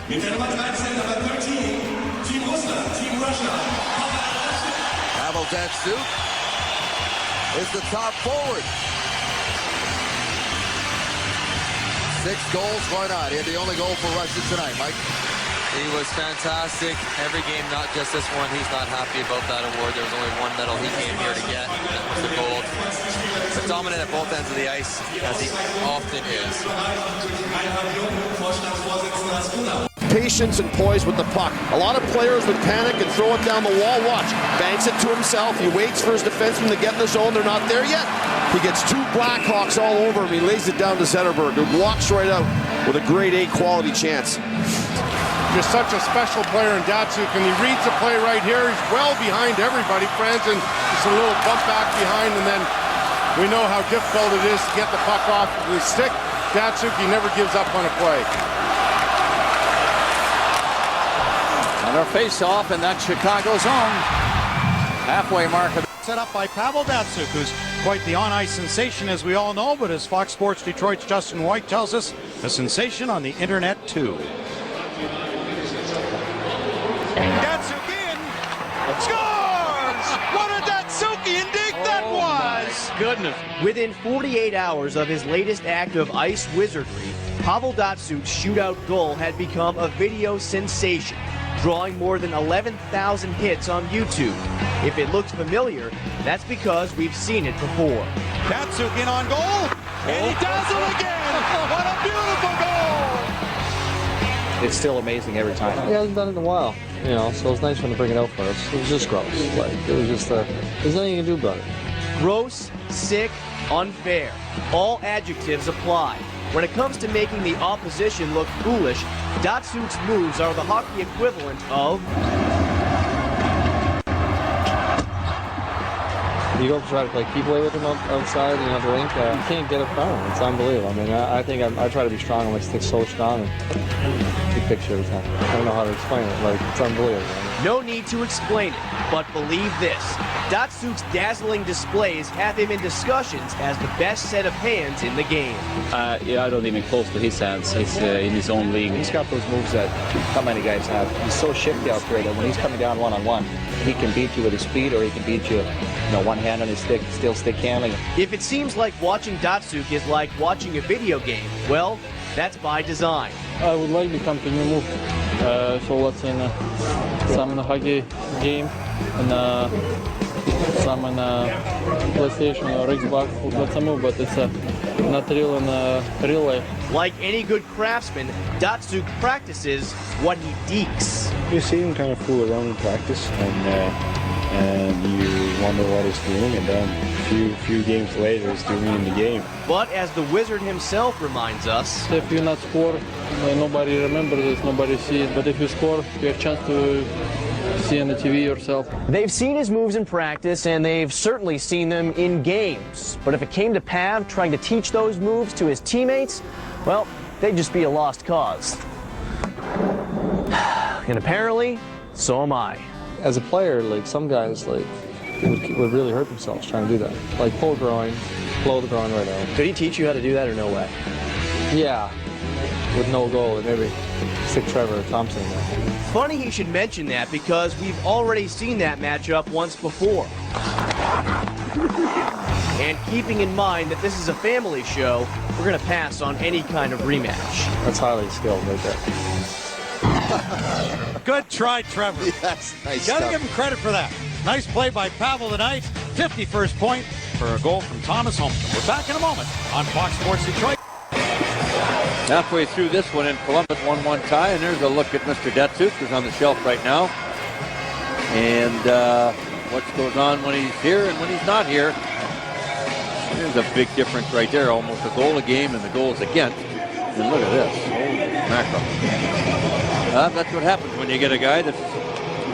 Pavel Datsyuk is the top forward. 6 goals, why not? He had the only goal for Russia tonight, Mike. He was fantastic. Every game, not just this one. He's not happy about that award. There was only one medal he came here to get, and that was the gold. But dominant at both ends of the ice, as he often is. Patience and poise with the puck. A lot of players would panic and throw it down the wall. Watch. Banks it to himself. He waits for his defenseman to get in the zone. They're not there yet. He gets 2 Blackhawks all over him. He lays it down to Zetterberg, who walks right out with a grade A quality chance. Just such a special player in Dацyu, and he reads the play right here. He's well behind everybody, friends, and just a little bump back behind, and then we know how difficult it is to get the puck off the stick. Dацyu, he never gives up on a play. And our face-off in that Chicago zone. Halfway mark of set up by Pavel Datsyuk, who's quite the on-ice sensation, as we all know, but as Fox Sports Detroit's Justin White tells us, a sensation on the internet, too. Datsyuk in, scores! What a Datsyukian dig that was! Goodness. Within 48 hours of his latest act of ice wizardry, Pavel Datsuk's shootout goal had become a video sensation, drawing more than 11,000 hits on YouTube. If it looks familiar, that's because we've seen it before. Dацyu in on goal, and he does it again! What a beautiful goal! It's still amazing every time. He hasn't done it in a while, you know, so it's nice when they bring it out for us. It was just gross. Like, it was just, there's nothing you can do about it. Gross, sick, unfair. All adjectives apply. When it comes to making the opposition look foolish, Datsuk's moves are the hockey equivalent of... You go try to play keep away with him outside, you know, the rink. You can't get it from him. It's unbelievable. I mean, I think I try to be strong and like stick so strong and big picture every time. I don't know how to explain it. Like, it's unbelievable. No need to explain it, but believe this. Datsuk's dazzling displays have him in discussions as the best set of hands in the game. Yeah, I don't even close to his hands. He's in his own league. He's got those moves that not many guys have. He's so shifty out there that when he's coming down one-on-one, he can beat you with his speed, or he can beat you, you know, one hand on his stick, still stick handling. If it seems like watching Datsuk is like watching a video game, well, that's by design. I would like to become a new move. So what's in some hockey game and some in PlayStation or Xbox. That's a move, but it's not real in real life. Like any good craftsman, Datsuk practices what he deeks. You see him kind of fool around in practice, and you wonder what he's doing, and then few games later he's doing it in the game. But as the wizard himself reminds us, if you not score, nobody remembers it, nobody sees it. But if you score, you have a chance to see on the TV yourself. They've seen his moves in practice, and they've certainly seen them in games. But if it came to Pav trying to teach those moves to his teammates, well, they'd just be a lost cause. And apparently, so am I. As a player, like, some guys, like, would really hurt themselves trying to do that. Like, pull groin, blow the groin right out. Could he teach you how to do that or no way? Yeah, with no goal, and maybe stick Trevor Thompson in there. Funny he should mention that, because we've already seen that matchup once before. And keeping in mind that this is a family show, we're going to pass on any kind of rematch. That's highly skilled right there. Good try, Trevor. Yes, nice Gotta stuff. give him credit for that. Nice play by Pavel tonight. 51st point for a goal from Thomas Holmstrom. We're back in a moment on Fox Sports Detroit. Halfway through this one in Columbus, 1-1 tie, and there's a look at Mr. Datsyuk, who's on the shelf right now. And what goes on when he's here and when he's not here. There's a big difference right there, almost a goal a game and the goals against. And look at this, holy mackerel. That's what happens when you get a guy that's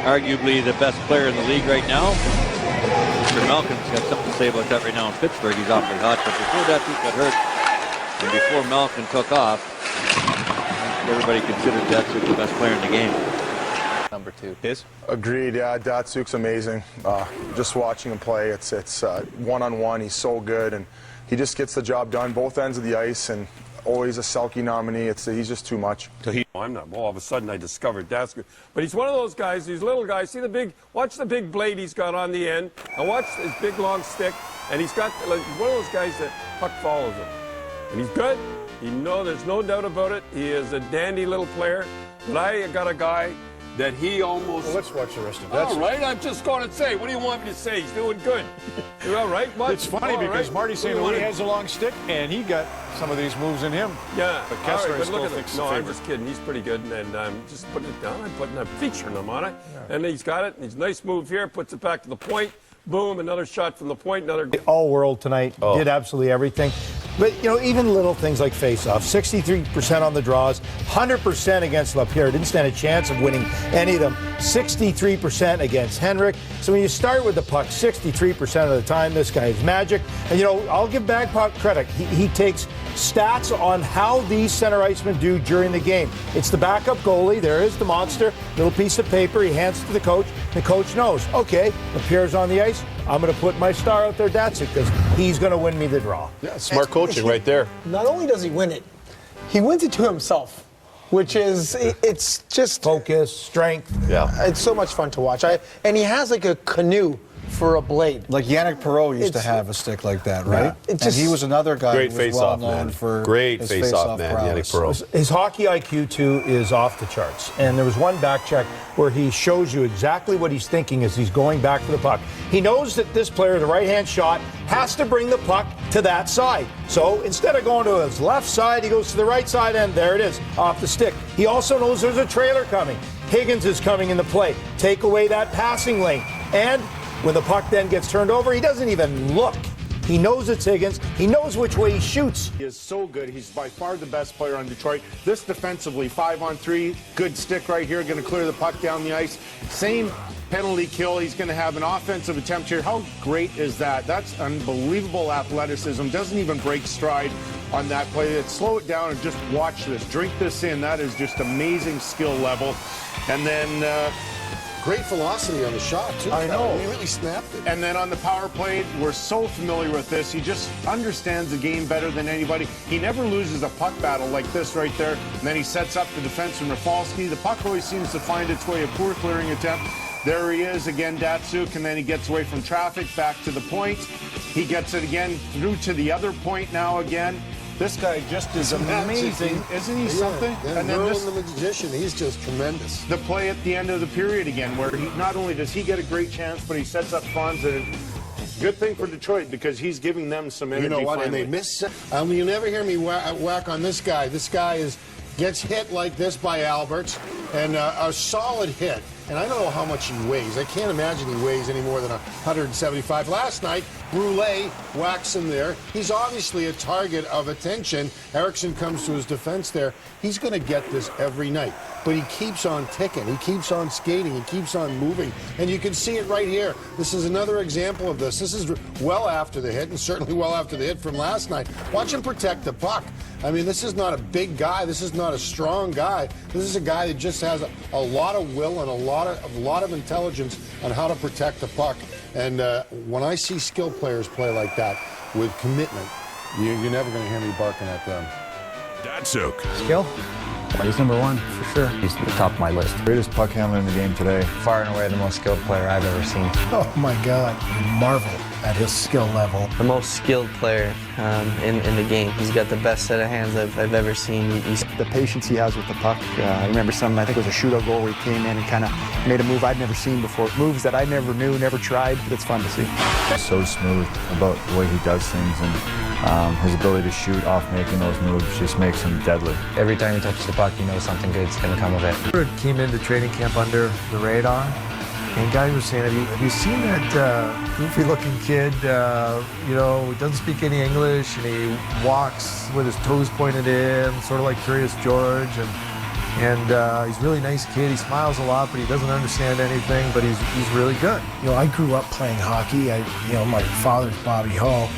arguably the best player in the league right now. Mr. Malkin's got something to say about that right now in Pittsburgh. He's awfully hot, but before Datsyuk got hurt, and before Malkin took off, everybody considered Datsyuk the best player in the game. Number 2. His? Agreed. Yeah, Datsuk's amazing. Just watching him play, it's one-on-one. He's so good, and he just gets the job done both ends of the ice. And always a Selke nominee. He's just too much. I'm not. Well, all of a sudden I discovered Datsyuk. But he's one of those guys, these little guys. See watch the big blade he's got on the end. And watch his big long stick. And he's got, like, one of those guys that puck follows him. And he's good. There's no doubt about it. He is a dandy little player. But I got a guy that he almost... Well, let's watch the rest of that. All right, I'm just going to say, what do you want me to say? He's doing good. You're all right? What? It's funny because Marty's saying that he has a long stick, and he got some of these moves in him. Yeah. But Kessler but look at thinks No, I'm just kidding. He's pretty good, and I'm just putting it down. I'm putting a featuring him on it. Yeah. And he's got it. He's a nice move here, puts it back to the point. Boom, another shot from the point, another... All world tonight, did absolutely everything. But, even little things like face-off, 63% on the draws, 100% against LaPierre. Didn't stand a chance of winning any of them. 63% against Henrik. So when you start with the puck 63% of the time, this guy is magic. And, I'll give Bagpuck credit. He takes stats on how these center icemen do during the game. It's the backup goalie. There is the monster. Little piece of paper. He hands it to the coach. The coach knows, okay, LaPierre's on the ice. I'm going to put my star out there, Dацyu, because he's going to win me the draw. Yeah, smart coaching right there. Not only does he win it, he wins it to himself, which is, it's just... Focus, strength. Yeah. It's so much fun to watch. And he has like a canoe for a blade. Like Yannick Perreault used to have a stick like that, right? Yeah. And he was another guy great who was well known for great his face-off man, Yannick Perreault. His hockey IQ, too, is off the charts. And there was one back check where he shows you exactly what he's thinking as he's going back for the puck. He knows that this player, the right-hand shot, has to bring the puck to that side. So instead of going to his left side, he goes to the right side, and there it is, off the stick. He also knows there's a trailer coming. Higgins is coming into play. Take away that passing lane. And when the puck then gets turned over, he doesn't even look. He knows it's Higgins. He knows which way he shoots. He is so good. He's by far the best player on Detroit. This defensively, 5-on-3, good stick right here, going to clear the puck down the ice. Same penalty kill. He's going to have an offensive attempt here. How great is that? That's unbelievable athleticism. Doesn't even break stride on that play. Let's slow it down and just watch this. Drink this in. That is just amazing skill level. And then... great velocity on the shot, too. I know. He really snapped it. And then on the power play, we're so familiar with this. He just understands the game better than anybody. He never loses a puck battle like this right there. And then he sets up the defenseman Rafalski. The puck always seems to find its way, a poor clearing attempt. There he is again, Datsyuk, and then he gets away from traffic, back to the point. He gets it again through to the other point now again. This guy just is amazing, isn't he? Something? Yeah, and then the magician, he's just tremendous. The play at the end of the period again, where he not only does he get a great chance, but he sets up Franz. And good thing for Detroit because he's giving them some energy. You know what? Finally. And they miss. You never hear me whack on this guy. This guy gets hit like this by Alberts, and a solid hit. And I don't know how much he weighs. I can't imagine he weighs any more than 175. Last night, Brule whacks him there. He's obviously a target of attention. Eriksson comes to his defense there. He's going to get this every night. But he keeps on ticking. He keeps on skating. He keeps on moving. And you can see it right here. This is another example of this. This is well after the hit, and certainly well after the hit from last night. Watch him protect the puck. I mean, this is not a big guy. This is not a strong guy. This is a guy that just has a lot of will and a lot of intelligence on how to protect the puck. And when I see skilled players play like that with commitment, you're never going to hear me barking at them. Dацuk. Skill? He's number one, for sure. He's at the top of my list. Greatest puck handler in the game today. Far and away the most skilled player I've ever seen. Oh my God, you marvel at his skill level. The most skilled player in the game. He's got the best set of hands I've ever seen. The patience he has with the puck. I remember I think it was a shootout goal where he came in and kind of made a move I'd never seen before. Moves that I never knew, never tried, but it's fun to see. So smooth about the way he does things, and his ability to shoot off making those moves just makes him deadly. Every time he touches the puck, you know something good's going to come of it. Came into training camp under the radar, and guy was saying, have you seen that goofy-looking kid, doesn't speak any English, and he walks with his toes pointed in, sort of like Curious George, and he's a really nice kid. He smiles a lot, but he doesn't understand anything, but he's really good. I grew up playing hockey. My father's ๊pavɪɪl.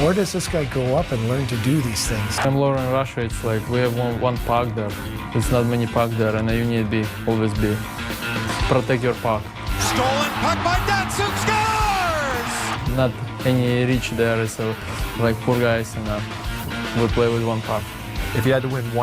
Where does this guy go up and learn to do these things? I'm Lauren Russia. It's like we have one puck there. It's not many puck there, and you need to always be protect your puck. Stolen puck by Datsuk, scores! Not any reach there, so like poor guys and We play with one puck. If you had to win one